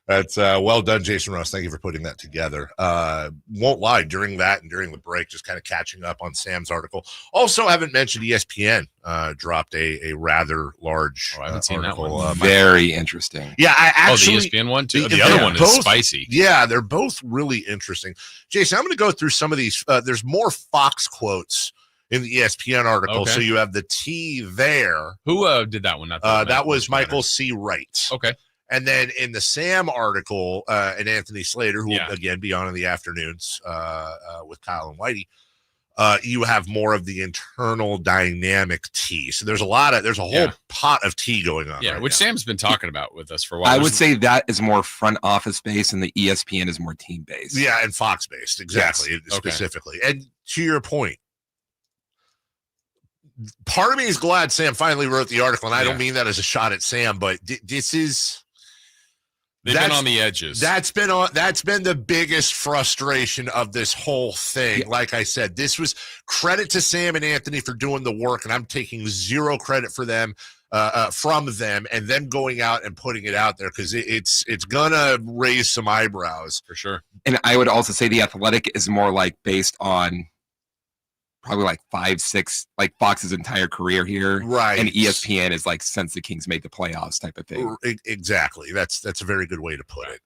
That's well done, Jason Ross. Thank you for putting that together. Won't lie, during that and during the break, just kind of catching up on Sam's article. Also, haven't mentioned ESPN dropped a rather large I haven't seen article. that one. Very interesting. Yeah, I actually. the ESPN one too. The other one is spicy. Yeah, they're both really interesting. Jason, I'm going to go through some of these. There's more Fox quotes in the ESPN article, Okay. so you have the T there. Who did that one? That was Michael C. Wright. Okay. And then in the Sam article, and Anthony Slater, who will again be on in the afternoons with Kyle and Whitey, you have more of the internal dynamic tea. So there's a whole pot of tea going on. Yeah, which now. Sam's been talking about with us for a while. I would say that is more front office based, and the ESPN is more team based. Yeah, and Fox based, exactly, yes. Specifically. Okay. And to your point, part of me is glad Sam finally wrote the article, and I don't mean that as a shot at Sam, but this is. They've been on the edges. That's been the biggest frustration of this whole thing. Yeah. Like I said, this was credit to Sam and Anthony for doing the work, and I'm taking zero credit for them from them, and them going out and putting it out there because it's gonna raise some eyebrows for sure. And I would also say the Athletic is more like based on probably like 5-6, like Fox's entire career here, right? And ESPN is like since the Kings made the playoffs type of thing. Exactly. That's a very good way to put it.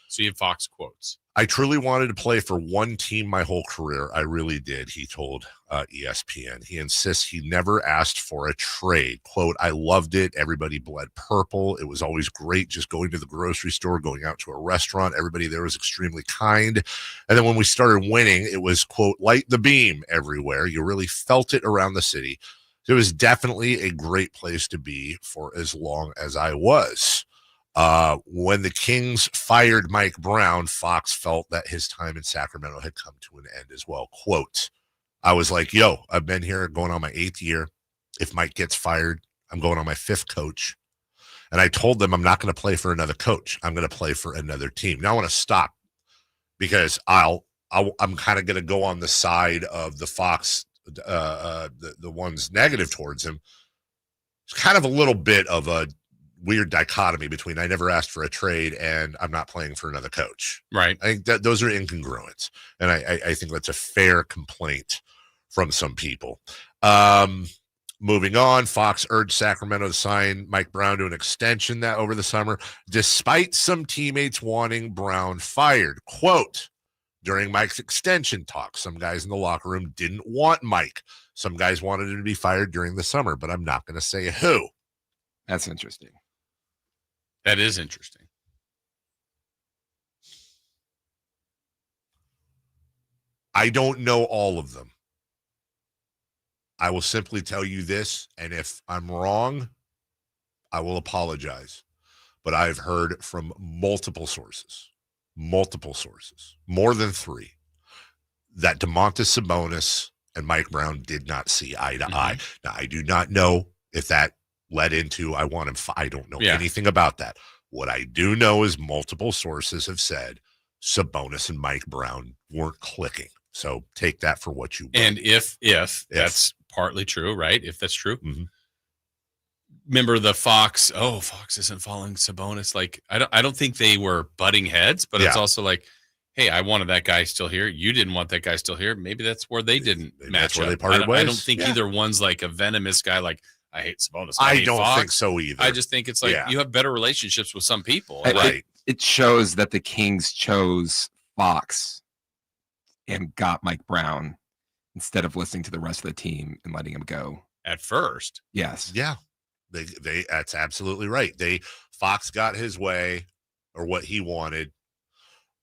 So you have Fox quotes. I truly wanted to play for one team my whole career. I really did, he told ESPN. He insists he never asked for a trade. Quote, I loved it. Everybody bled purple. It was always great just going to the grocery store, going out to a restaurant. Everybody there was extremely kind. And then when we started winning, it was, quote, light the beam everywhere. You really felt it around the city. It was definitely a great place to be for as long as I was. When the Kings fired Mike Brown, Fox felt that his time in Sacramento had come to an end as well. Quote, I was like, yo, I've been here going on my 8th year. If Mike gets fired, I'm going on my 5th coach. And I told them I'm not going to play for another coach. I'm going to play for another team. Now I want to stop because I'm kind of going to go on the side of the Fox, the ones negative towards him. It's kind of a little bit of a weird dichotomy between I never asked for a trade and I'm not playing for another coach. Right. I think that those are incongruent. And I think that's a fair complaint from some people. Moving on, Fox urged Sacramento to sign Mike Brown to an extension that over the summer, despite some teammates wanting Brown fired. Quote, during Mike's extension talk, some guys in the locker room didn't want Mike. Some guys wanted him to be fired during the summer, but I'm not going to say who. That's interesting. That is interesting. I don't know all of them. I will simply tell you this, and if I'm wrong, I will apologize. But I've heard from multiple sources, more than 3, that Domantas Sabonis and Mike Brown did not see eye to eye. Now, I do not know if that led into I want him. I don't know anything about that. What I do know is multiple sources have said Sabonis and Mike Brown weren't clicking. So take that for what you want. And if that's partly true, right? If that's true, remember the Fox isn't following Sabonis. Like I don't think they were butting heads, but it's also like, hey, I wanted that guy still here. You didn't want that guy still here. Maybe that's where they didn't match up. They parted ways. I don't think either one's like a venomous guy. Like I hate Sabonis. I don't think so either. I just think it's like you have better relationships with some people. Right. It shows that the Kings chose Fox and got Mike Brown instead of listening to the rest of the team and letting him go. At first. Yes. Yeah. They that's absolutely right. Fox got his way or what he wanted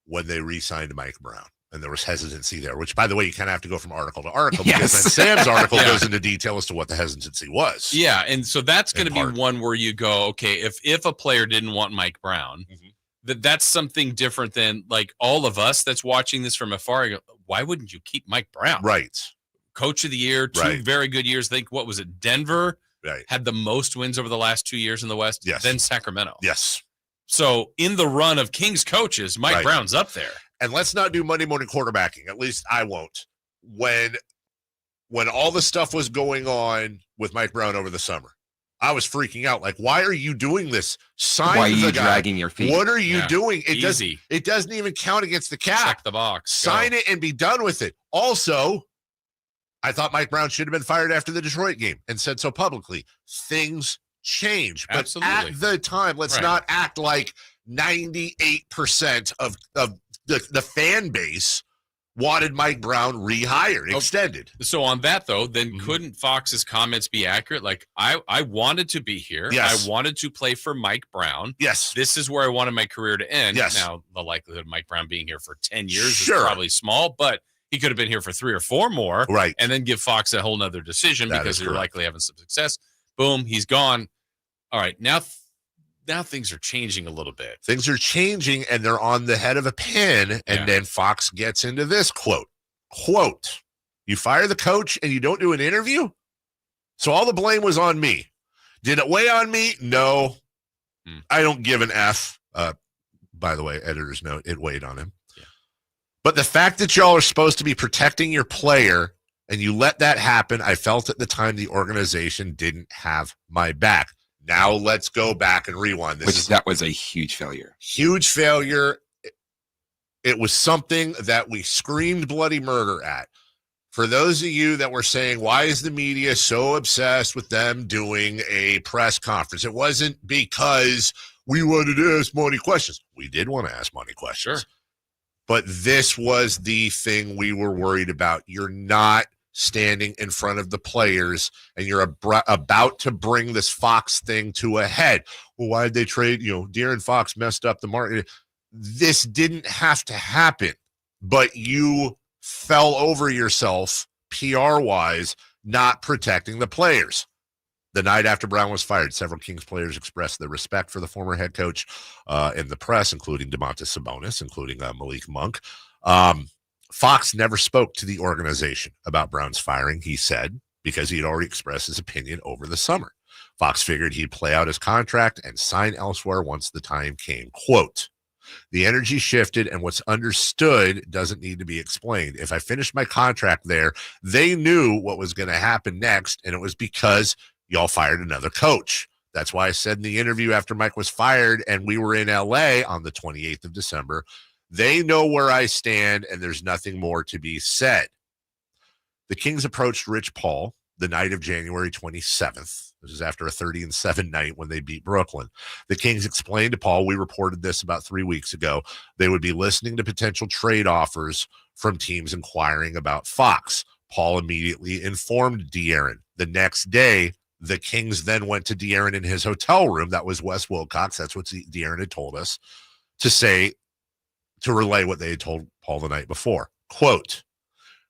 when they re-signed Mike Brown. And there was hesitancy there, which, by the way, you kind of have to go from article to article because then Sam's article goes into detail as to what the hesitancy was. Yeah, and so that's going to be one where you go, okay, if a player didn't want Mike Brown, that's something different than like all of us that's watching this from afar. Go, why wouldn't you keep Mike Brown? Right. Coach of the year, 2 very good years. I think, what was it, Denver had the most wins over the last 2 years in the West, then Sacramento. Yes. So in the run of Kings coaches, Mike Brown's up there. And let's not do Monday morning quarterbacking. At least I won't. When all the stuff was going on with Mike Brown over the summer, I was freaking out. Like, why are you doing this? Sign Why are you the guy. dragging your feet? What are you doing? Easy. It doesn't even count against the cap. Check the box. Sign it and be done with it. Also, I thought Mike Brown should have been fired after the Detroit game and said so publicly. Things change. But Absolutely. at the time, let's not act like 98% of the fan base wanted Mike Brown rehired, extended. So on that, though, then couldn't Fox's comments be accurate? Like, I wanted to be here. Yes. I wanted to play for Mike Brown. Yes. This is where I wanted my career to end. Yes. Now, the likelihood of Mike Brown being here for 10 years is probably small, but he could have been here for 3 or 4 more. Right. And then give Fox a whole nother decision because they're likely having some success. Boom, he's gone. All right, now things are changing a little bit. Things are changing, and they're on the head of a pin, and then Fox gets into this quote, you fire the coach and you don't do an interview? So all the blame was on me. Did it weigh on me? No. I don't give an F. By the way, editor's note, it weighed on him. Yeah. But the fact that y'all are supposed to be protecting your player and you let that happen, I felt at the time the organization didn't have my back. Now let's go back and rewind. That was a huge failure. Huge failure. It was something that we screamed bloody murder at. For those of you that were saying, why is the media so obsessed with them doing a press conference? It wasn't because we wanted to ask money questions. We did want to ask money questions. Sure. But this was the thing we were worried about. You're not standing in front of the players, and you're about to bring this Fox thing to a head. Well, why did they trade? De'Aaron Fox messed up the market. This didn't have to happen, but you fell over yourself PR-wise, not protecting the players. The night after Brown was fired, several Kings players expressed their respect for the former head coach in the press, including Domantas Sabonis, including Malik Monk. Fox never spoke to the organization about Brown's firing, he said, because he had already expressed his opinion over the summer. Fox figured he'd play out his contract and sign elsewhere once the time came. Quote, the energy shifted, and what's understood doesn't need to be explained. If I finished my contract there, they knew what was going to happen next, and it was because y'all fired another coach. That's why I said in the interview after Mike was fired and we were in L.A. on the 28th of December, they know where I stand, and there's nothing more to be said. The Kings approached Rich Paul the night of January 27th. This is after a 30-7 night when they beat Brooklyn. The Kings explained to Paul, we reported this about 3 weeks ago, they would be listening to potential trade offers from teams inquiring about Fox. Paul immediately informed De'Aaron. The next day, the Kings then went to De'Aaron in his hotel room. That was Wes Wilcox. That's what De'Aaron had told us to relay what they had told Paul the night before. Quote,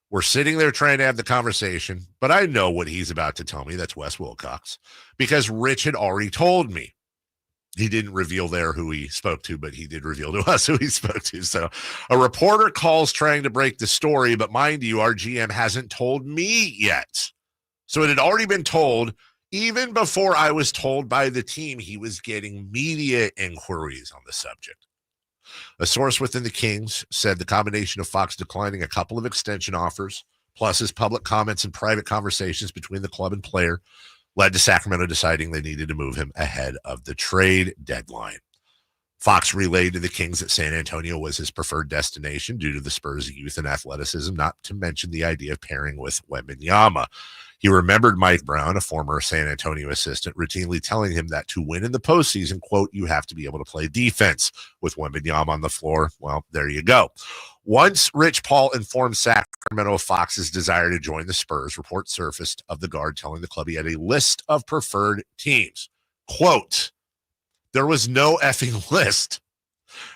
we're sitting there trying to have the conversation, but I know what he's about to tell me. That's Wes Wilcox, because Rich had already told me. He didn't reveal there who he spoke to, but he did reveal to us who he spoke to. So a reporter calls trying to break the story, but mind you, our GM hasn't told me yet. So it had already been told even before I was told by the team he was getting media inquiries on the subject. A source within the Kings said the combination of Fox declining a couple of extension offers, plus his public comments and private conversations between the club and player, led to Sacramento deciding they needed to move him ahead of the trade deadline. Fox relayed to the Kings that San Antonio was his preferred destination due to the Spurs' youth and athleticism, not to mention the idea of pairing with Wembanyama. He remembered Mike Brown, a former San Antonio assistant, routinely telling him that to win in the postseason, quote, you have to be able to play defense. With Wembanyama on the floor, well, there you go. Once Rich Paul informed Sacramento of Fox's desire to join the Spurs, reports surfaced of the guard telling the club he had a list of preferred teams. Quote, there was no effing list.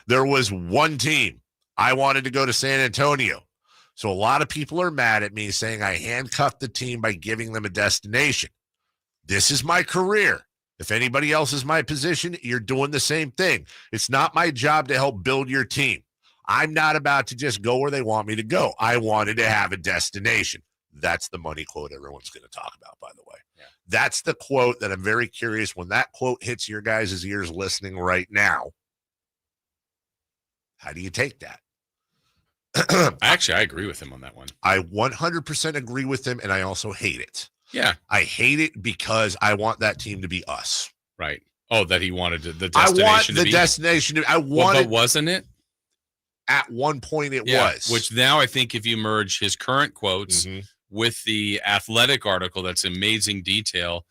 There was one team. I wanted to go to San Antonio. So a lot of people are mad at me saying I handcuffed the team by giving them a destination. This is my career. If anybody else is my position, you're doing the same thing. It's not my job to help build your team. I'm not about to just go where they want me to go. I wanted to have a destination. That's the money quote everyone's going to talk about, by the way. Yeah. That's the quote that I'm very curious when that quote hits your guys' ears listening right now. How do you take that? Actually, I agree with him on that one. I 100% agree with him, and I also hate it. Yeah. I hate it because I want that team to be us. Right. Oh, that he wanted the destination I want to the be. destination to I Well, wanted but wasn't it? At one point it was. Which now I think if you merge his current quotes with the Athletic article, that's amazing detail,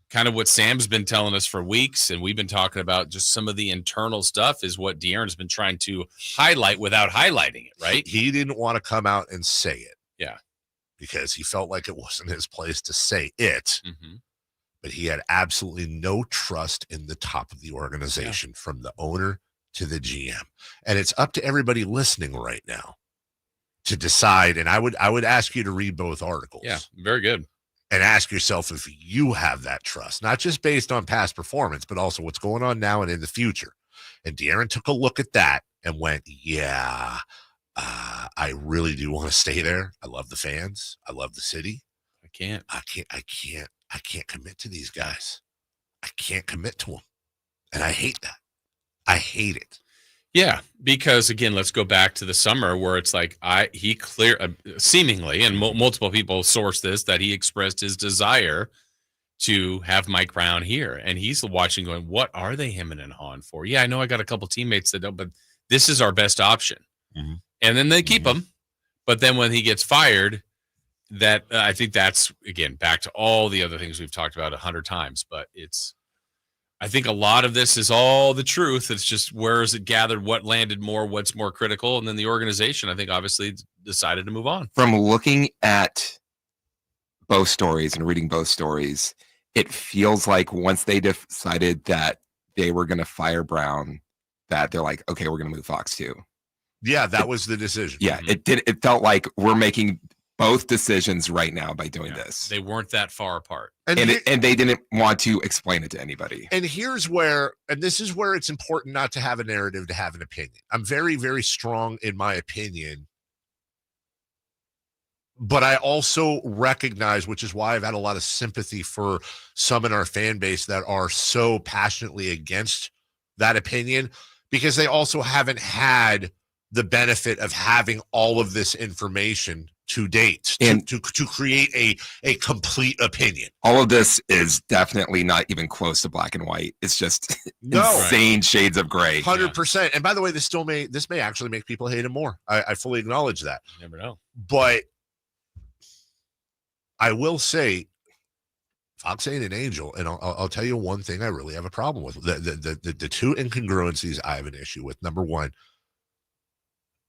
kind of what Sam's been telling us for weeks, and we've been talking about just some of the internal stuff is what De'Aaron's been trying to highlight without highlighting it, right? He didn't want to come out and say it. Yeah. Because he felt like it wasn't his place to say it. But he had absolutely no trust in the top of the organization, from the owner to the GM. And it's up to everybody listening right now to decide. And I would ask you to read both articles. Yeah, very good. And ask yourself if you have that trust, not just based on past performance, but also what's going on now and in the future. And De'Aaron took a look at that and went, I really do want to stay there. I love the fans. I love the city. I can't commit to these guys. I can't commit to them. And I hate that. I hate it. Yeah, because again, let's go back to the summer where it's like he seemingly, and multiple people source this, that he expressed his desire to have Mike Brown here, and he's watching going, what are they hemming and hawing for? Yeah, I know I got a couple teammates that don't, but this is our best option. And then they keep him, but then when he gets fired, that I think that's again back to all the other things we've talked about 100 times, but I think a lot of this is all the truth. It's just where is it gathered, what landed more, what's more critical. And then the organization, I think, obviously decided to move on. From looking at both stories and reading both stories, it feels like once they decided that they were going to fire Brown, that they're like, okay, we're going to move Fox too. Yeah, that was the decision. Yeah, it felt like we're making both decisions right now by doing this. They weren't that far apart. And they didn't want to explain it to anybody. And here's where, and this is where it's important not to have a narrative, to have an opinion. I'm very, very strong in my opinion. But I also recognize, which is why I've had a lot of sympathy for some in our fan base that are so passionately against that opinion, because they also haven't had the benefit of having all of this information to date to create a complete opinion. All of this is definitely not even close to black and white. It's just insane shades of gray. 100%. And by the way, this may actually make people hate him more. I fully acknowledge that. You never know. But I will say, Fox ain't an angel, and I'll tell you one thing I really have a problem with. The two incongruencies I have an issue with. Number one,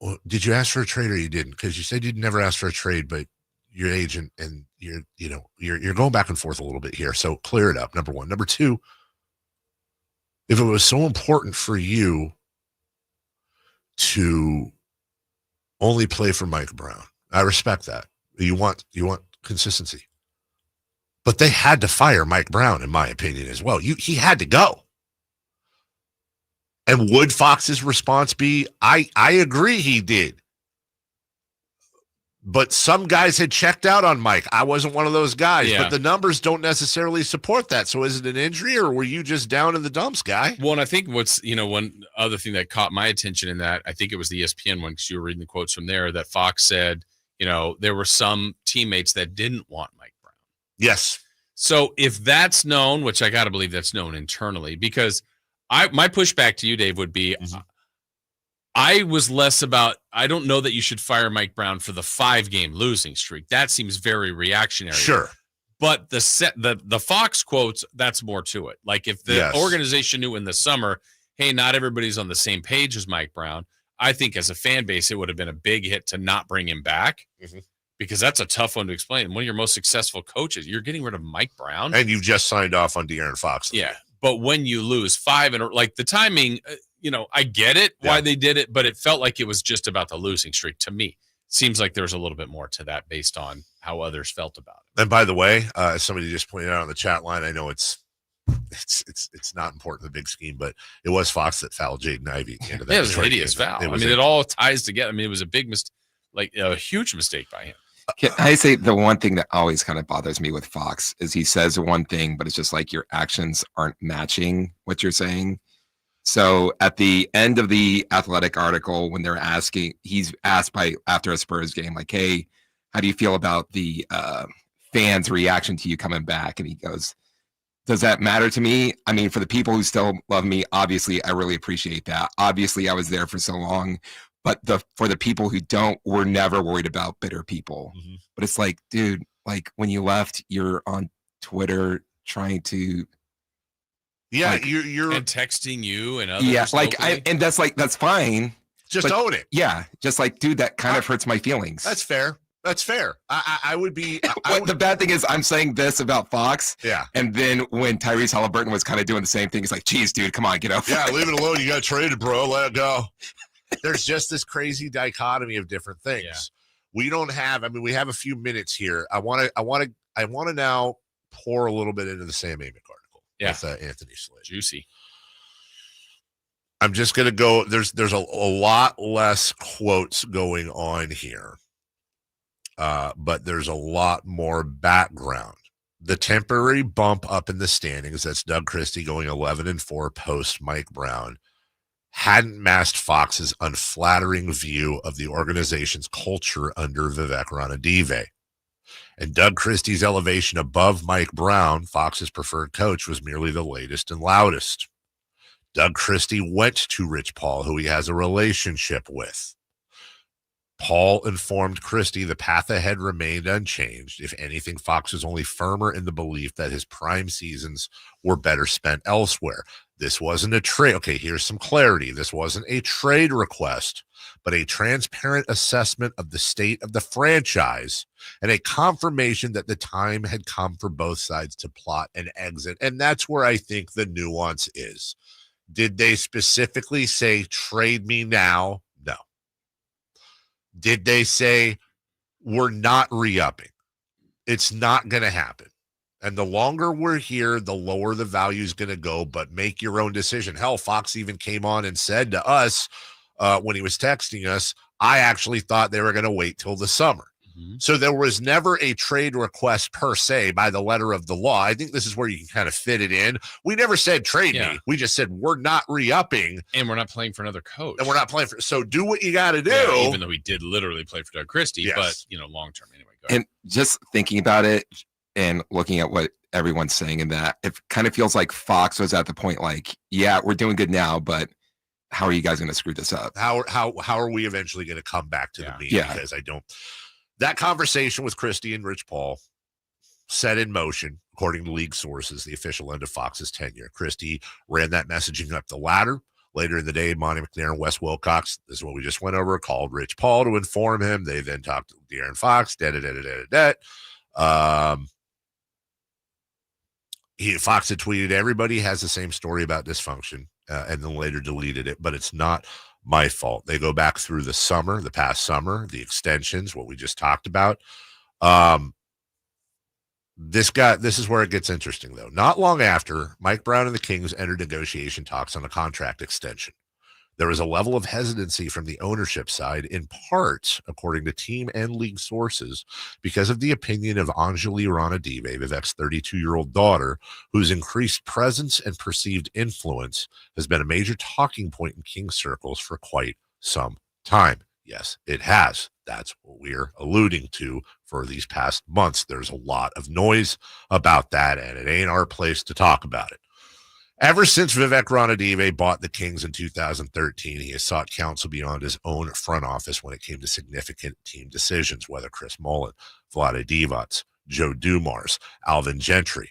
well, did you ask for a trade or you didn't? Because you said you'd never ask for a trade, but your agent and you're going back and forth a little bit here. So clear it up. Number one. Number two, if it was so important for you to only play for Mike Brown, I respect that. You want consistency, but they had to fire Mike Brown, in my opinion, as well. He had to go. And would Fox's response be, I agree he did. But some guys had checked out on Mike. I wasn't one of those guys, but the numbers don't necessarily support that. So is it an injury, or were you just down in the dumps, guy? Well, and I think one other thing that caught my attention in that, I think it was the ESPN one, because you were reading the quotes from there, that Fox said, there were some teammates that didn't want Mike Brown. Yes. So if that's known, which I got to believe that's known internally, because my pushback to you, Dave, would be I was less about, I don't know that you should fire Mike Brown for the 5-game losing streak. That seems very reactionary. Sure. But the Fox quotes, that's more to it. Like if the organization knew in the summer, hey, not everybody's on the same page as Mike Brown, I think as a fan base, it would have been a big hit to not bring him back. Because that's a tough one to explain. One of your most successful coaches, you're getting rid of Mike Brown. And you've just signed off on De'Aaron Fox. Yeah. But when you lose 5 and like the timing, I get it why they did it, but it felt like it was just about the losing streak to me. Seems like there's a little bit more to that based on how others felt about it. And by the way, as somebody just pointed out on the chat line, I know it's not important in the big scheme, but it was Fox that fouled Jaden Ivey at the end of that. It was a hideous foul. It all ties together. It was a big mistake, like a huge mistake by him. Can I say the one thing that always kind of bothers me with Fox is he says one thing, but it's just like your actions aren't matching what you're saying. So at the end of the Athletic article, when he's asked after a Spurs game, like, hey, how do you feel about the fans' reaction to you coming back. And he goes, does that matter to me? I mean, for the people who still love me, obviously, I really appreciate that. Obviously, I was there for so long. But for the people who don't, we're never worried about bitter people. Mm-hmm. But it's like, dude, like when you left, you're on Twitter trying to. Yeah, like, you're and texting you and others. Yeah, like that's fine. Just own it. Yeah, just like, dude, that kind of hurts my feelings. That's fair. That's fair. I would be. The bad thing is, I'm saying this about Fox. Yeah. And then when Tyrese Halliburton was kind of doing the same thing, he's like, geez, dude, come on, get up. Yeah, leave it alone. You got traded, bro. Let it go. There's just this crazy dichotomy of different things. Yeah. We don't have. I mean, we have a few minutes here. I want to now pour a little bit into the Sam Amick article. Yeah. With Anthony Slade. Juicy. I'm just gonna go. There's a lot less quotes going on here. But there's a lot more background. The temporary bump up in the standings, that's Doug Christie going 11-4 post Mike Brown, hadn't masked Fox's unflattering view of the organization's culture under Vivek Ranadive. And Doug Christie's elevation above Mike Brown, Fox's preferred coach, was merely the latest and loudest. Doug Christie went to Rich Paul, who he has a relationship with. Paul informed Christie the path ahead remained unchanged. If anything, Fox was only firmer in the belief that his prime seasons were better spent elsewhere. This wasn't a trade. Okay, here's some clarity. This wasn't a trade request, but a transparent assessment of the state of the franchise and a confirmation that the time had come for both sides to plot an exit. And that's where I think the nuance is. Did they specifically say, trade me now? No. Did they say, we're not re-upping? It's not going to happen. And the longer we're here, the lower the value is going to go, but make your own decision. Hell, Fox even came on and said to us when he was texting us, I actually thought they were going to wait till the summer. Mm-hmm. So there was never a trade request per se by the letter of the law. I think this is where you can kind of fit it in. We never said trade me. We just said we're not re-upping. And we're not playing for another coach. And we're not playing for, so do what you got to do. Yeah, even though we did literally play for Doug Christie, yes. But, long term anyway. Go ahead. And just thinking about it and looking at what everyone's saying in that, it kind of feels like Fox was at the point like, yeah, we're doing good now, but how are you guys going to screw this up? How are we eventually going to come back to the meeting? Yeah. Because that conversation with Christie and Rich Paul set in motion, according to league sources, the official end of Fox's tenure. Christie ran that messaging up the ladder. Later in the day, Monty McNair and Wes Wilcox, this is what we just went over, called Rich Paul to inform him. They then talked to De'Aaron Fox, Fox had tweeted, everybody has the same story about dysfunction, and then later deleted it, but it's not my fault. They go back through the past summer, the extensions, what we just talked about. This is where it gets interesting, though. Not long after, Mike Brown and the Kings entered negotiation talks on a contract extension. There was a level of hesitancy from the ownership side, in part, according to team and league sources, because of the opinion of Anjali Ranadive, Vivek's 32-year-old daughter, whose increased presence and perceived influence has been a major talking point in King circles for quite some time. Yes, it has. That's what we're alluding to for these past months. There's a lot of noise about that, and it ain't our place to talk about it. Ever since Vivek Ranadive bought the Kings in 2013, he has sought counsel beyond his own front office when it came to significant team decisions, whether Chris Mullin, Vlade Divac, Joe Dumars, Alvin Gentry,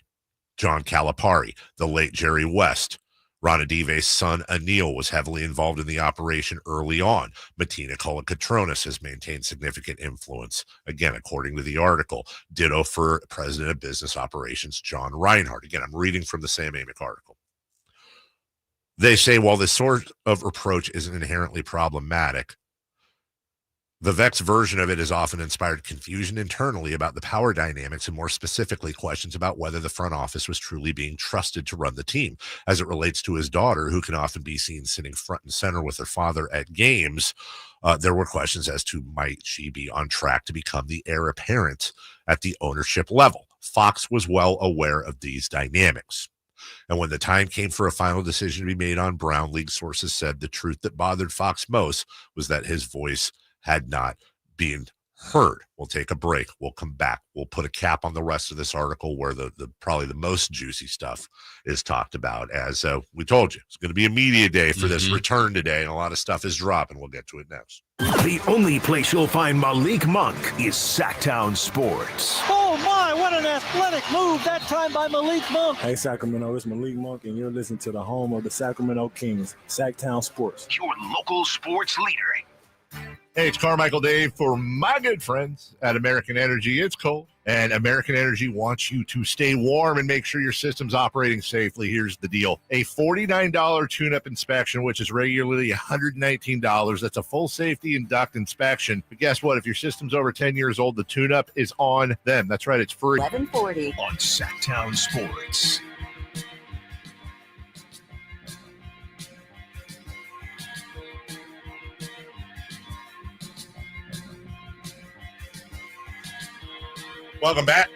John Calipari, the late Jerry West. Ranadive's son, Anil, was heavily involved in the operation early on. Martina Kolakatronis has maintained significant influence, again, according to the article. Ditto for President of Business Operations, John Reinhardt. Again, I'm reading from the Sam Amick article. They say, while this sort of approach isn't inherently problematic, Vivek's version of it has often inspired confusion internally about the power dynamics and more specifically questions about whether the front office was truly being trusted to run the team. As it relates to his daughter, who can often be seen sitting front and center with her father at games, there were questions as to might she be on track to become the heir apparent at the ownership level. Fox was well aware of these dynamics. And when the time came for a final decision to be made on Brown, league sources said the truth that bothered Fox most was that his voice had not been heard. We'll take a break. We'll come back. We'll put a cap on the rest of this article where the probably the most juicy stuff is talked about. As we told you, it's going to be a media day for this return today, and a lot of stuff is dropping. We'll get to it next. The only place you'll find Malik Monk is Sactown Sports. Oh my, what an athletic move that time by Malik Monk. Hey Sacramento, it's Malik Monk, and you're listening to the home of the Sacramento Kings, Sactown Sports. Your local sports leader. Hey, it's Carmichael Dave for my good friends at American Energy. It's cold, and American Energy wants you to stay warm and make sure your system's operating safely. Here's the deal. A $49 tune-up inspection, which is regularly $119. That's a full safety and duct inspection. But guess what? If your system's over 10 years old, the tune-up is on them. That's right. It's free. 1140 on Sactown Sports. Welcome back.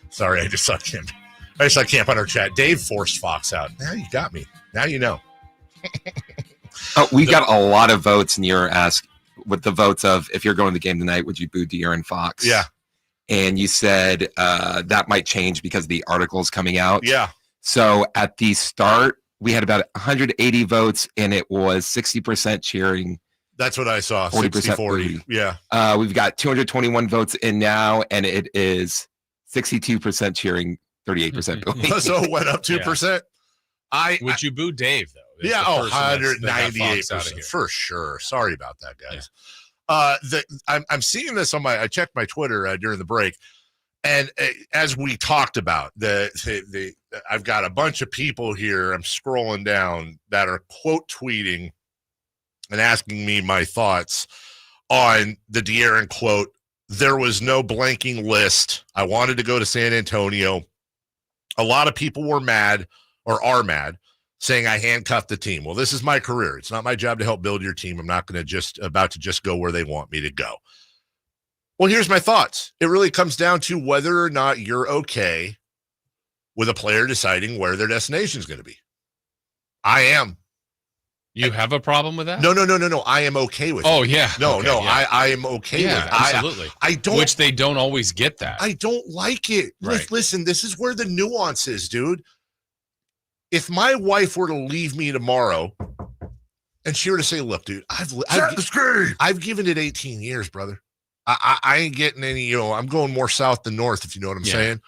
Sorry, I just saw Camp on our chat. Dave forced Fox out. Now you got me. Now you know. We got a lot of votes, and you're asked with the votes of if you're going to the game tonight, would you boo De'Aaron Fox? Yeah. And you said that might change because the article's coming out. Yeah. So at the start, we had about 180 votes, and it was 60% cheering. That's what I saw. 40%. 60-40. Yeah. We've got 221 votes in now, and it is 62% cheering, 38% booing. So it went up 2%. Yeah. Would you boo Dave, though? Yeah, 198% for sure. Sorry about that, guys. Yeah. I'm seeing this on I checked my Twitter during the break, and as we talked about, I've got a bunch of people here. I'm scrolling down that are quote tweeting and asking me my thoughts on the De'Aaron quote. There was no blanking list. I wanted to go to San Antonio. A lot of people were mad or are mad, saying I handcuffed the team. Well, this is my career. It's not my job to help build your team. I'm not going to about to just go where they want me to go. Well, here's my thoughts. It really comes down to whether or not you're okay with a player deciding where their destination is going to be. I am. You have a problem with that? No. I am okay with it. Oh, yeah. No, okay, yeah. I am okay with it. Absolutely. I don't. Which they don't always get that. I don't like it. Right. Listen, this is where the nuance is, dude. If my wife were to leave me tomorrow and she were to say, look, dude, I've given it 18 years, brother. I ain't getting any, I'm going more south than north, if you know what I'm saying.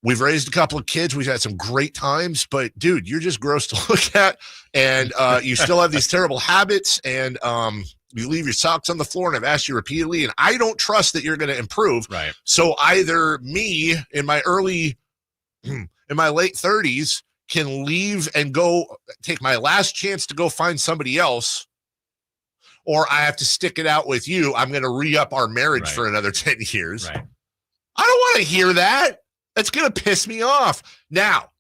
We've raised a couple of kids. We've had some great times, but dude, you're just gross to look at. And you still have these terrible habits, and you leave your socks on the floor, and I've asked you repeatedly, and I don't trust that you're going to improve. Right. So either me in my late 30s can leave and go take my last chance to go find somebody else, or I have to stick it out with you. I'm going to re-up our marriage for another 10 years. Right. I don't want to hear that. That's going to piss me off. Now,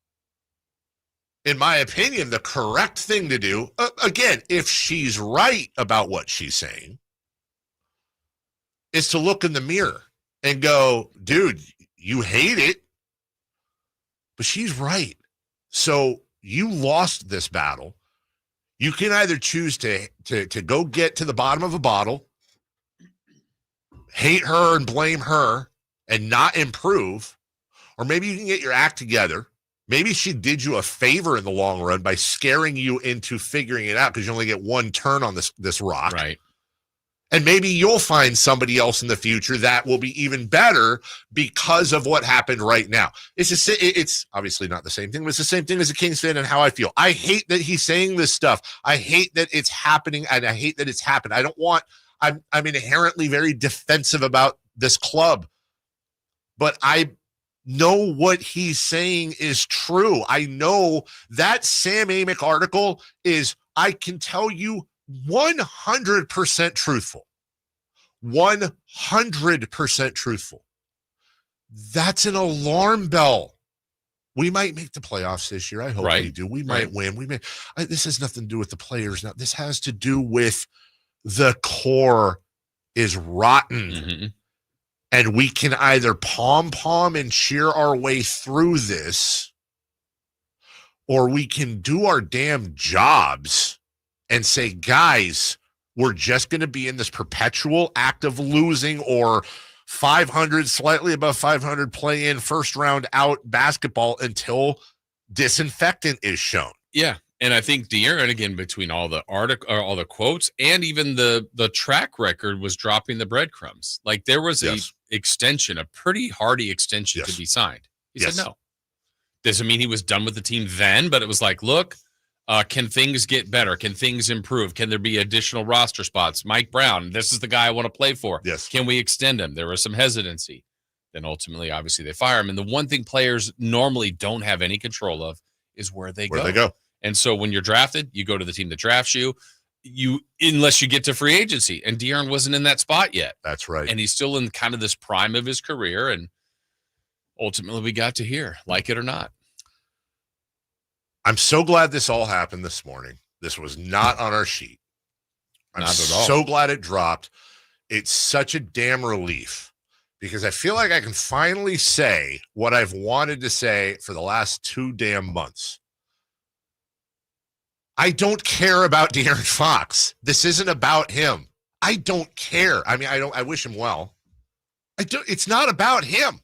in my opinion, the correct thing to do, again, if she's right about what she's saying, is to look in the mirror and go, dude, you hate it, but she's right. So you lost this battle. You can either choose to go get to the bottom of a bottle, hate her and blame her and not improve, or maybe you can get your act together. Maybe she did you a favor in the long run by scaring you into figuring it out because you only get one turn on this rock. Right. And maybe you'll find somebody else in the future that will be even better because of what happened right now. It's obviously not the same thing, but it's the same thing as a Kings fan and how I feel. I hate that he's saying this stuff. I hate that it's happening, and I hate that it's happened. I'm inherently very defensive about this club, but I know what he's saying is true. I know that Sam Amick article is, I can tell you, 100% truthful. 100% truthful. That's an alarm bell. We might make the playoffs this year. I hope we do. We might win. This has nothing to do with the players now. This has to do with the core is rotten. Mm-hmm. And we can either pom-pom and cheer our way through this, or we can do our damn jobs and say, guys, we're just going to be in this perpetual act of losing or 500, slightly above 500 play-in first round out basketball until disinfectant is shown. Yeah. And I think De'Aaron, again, between all the article or all the quotes and even the track record, was dropping the breadcrumbs. Like there was a extension, a pretty hardy extension to be signed. He said no. Doesn't mean he was done with the team then, but it was like, look, can things get better? Can things improve? Can there be additional roster spots? Mike Brown, this is the guy I want to play for. Yes. Can we extend him? There was some hesitancy. Then ultimately, obviously, they fire him. And the one thing players normally don't have any control of is where they go. And so when you're drafted, you go to the team that drafts you, unless you get to free agency. And De'Aaron wasn't in that spot yet. That's right. And he's still in kind of this prime of his career. And ultimately, we got to hear, like it or not. I'm so glad this all happened this morning. This was not on our sheet. I'm not at all. So glad it dropped. It's such a damn relief because I feel like I can finally say what I've wanted to say for the last 2 damn months. I don't care about De'Aaron Fox. This isn't about him. I don't care. I mean, I wish him well. It's not about him.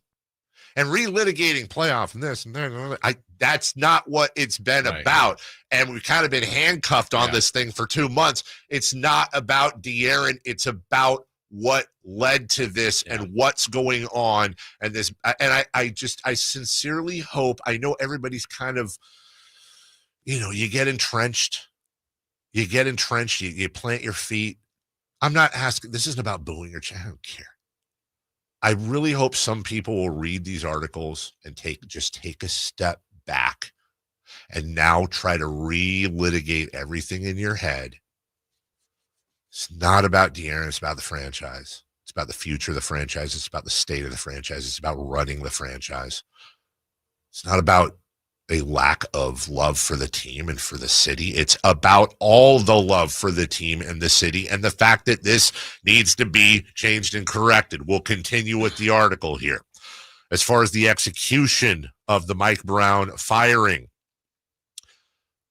And relitigating playoff and this and that, that's not what it's been about. And we've kind of been handcuffed on this thing for 2 months. It's not about De'Aaron. It's about what led to this and what's going on. And this, and I sincerely hope, I know everybody's kind of, you get entrenched. You plant your feet. I'm not asking, this isn't about booing or I don't care. I really hope some people will read these articles and take a step back and now try to relitigate everything in your head. It's not about De'Aaron. It's about the franchise. It's about the future of the franchise. It's about the state of the franchise. It's about running the franchise. It's not about a lack of love for the team and for the city. It's about all the love for the team and the city and the fact that this needs to be changed and corrected. We'll continue with the article here. As far as the execution of the Mike Brown firing,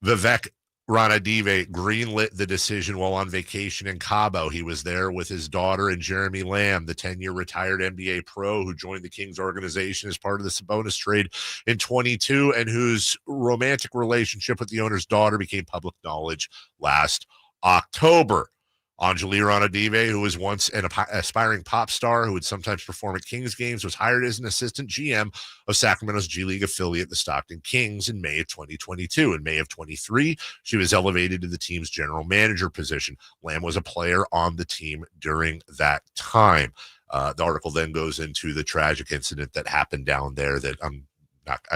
Vivek Ranadive greenlit the decision while on vacation in Cabo. He was there with his daughter and Jeremy Lamb, the 10-year retired NBA pro who joined the Kings organization as part of the Sabonis trade in 22 and whose romantic relationship with the owner's daughter became public knowledge last October. Anjali Ranadive, who was once an aspiring pop star who would sometimes perform at Kings games, was hired as an assistant GM of Sacramento's G League affiliate, the Stockton Kings, in May of 2022. In May of 23, she was elevated to the team's general manager position. Lamb was a player on the team during that time. The article then goes into the tragic incident that happened down there that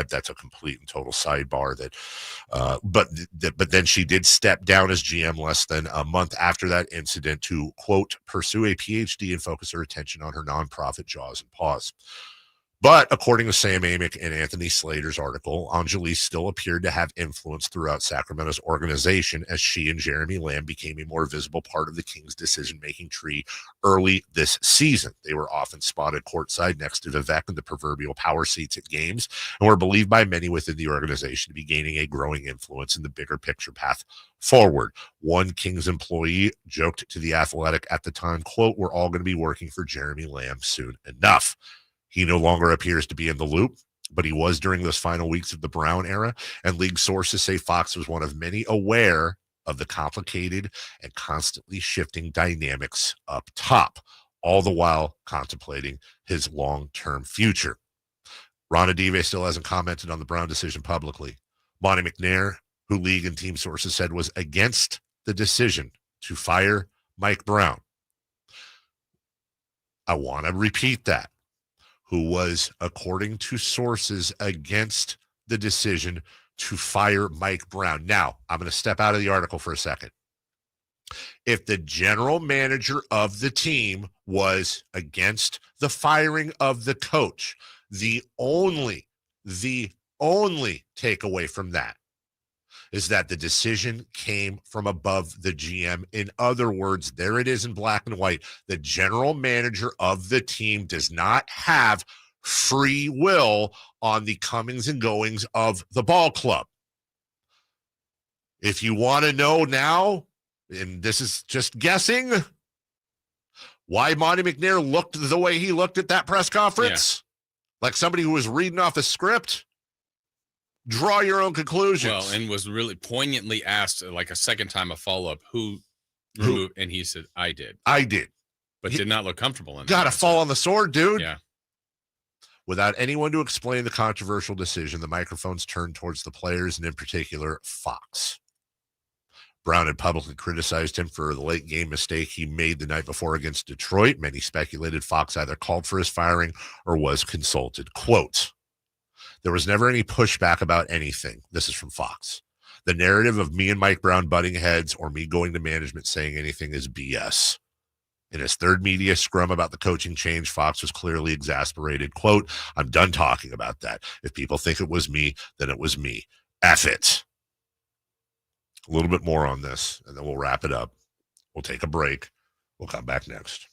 that's a complete and total sidebar but then she did step down as GM less than a month after that incident to, quote, pursue a PhD and focus her attention on her nonprofit Jaws and Paws. But according to Sam Amick and Anthony Slater's article, Anjali still appeared to have influence throughout Sacramento's organization as she and Jeremy Lamb became a more visible part of the Kings' decision-making tree early this season. They were often spotted courtside next to Vivek in the proverbial power seats at games and were believed by many within the organization to be gaining a growing influence in the bigger picture path forward. One Kings employee joked to The Athletic at the time, quote, "We're all going to be working for Jeremy Lamb soon enough." He no longer appears to be in the loop, but he was during those final weeks of the Brown era, and league sources say Fox was one of many aware of the complicated and constantly shifting dynamics up top, all the while contemplating his long-term future. Ranadive still hasn't commented on the Brown decision publicly. Monty McNair, who league and team sources said was against the decision to fire Mike Brown. I want to repeat that. Who was, according to sources, against the decision to fire Mike Brown. Now, I'm going to step out of the article for a second. If the general manager of the team was against the firing of the coach, the only takeaway from that is that the decision came from above the GM. In other words, there it is in black and white. The general manager of the team does not have free will on the comings and goings of the ball club. If you want to know now, and this is just guessing, why Monty McNair looked the way he looked at that press conference. Like somebody who was reading off a script. Draw your own conclusions. Well, and was really poignantly asked like a second time a follow-up, who removed, and he said, I did. But did not look comfortable in it. Gotta fall on the sword, dude. Yeah. Without anyone to explain the controversial decision, the microphones turned towards the players and in particular Fox. Brown had publicly criticized him for the late game mistake he made the night before against Detroit. Many speculated Fox either called for his firing or was consulted. Quote, there was never any pushback about anything. This is from Fox. The narrative of me and Mike Brown butting heads or me going to management saying anything is BS. In his third media scrum about the coaching change, Fox was clearly exasperated. Quote, I'm done talking about that. If people think it was me, then it was me. F it. A little bit more on this, and then we'll wrap it up. We'll take a break. We'll come back next.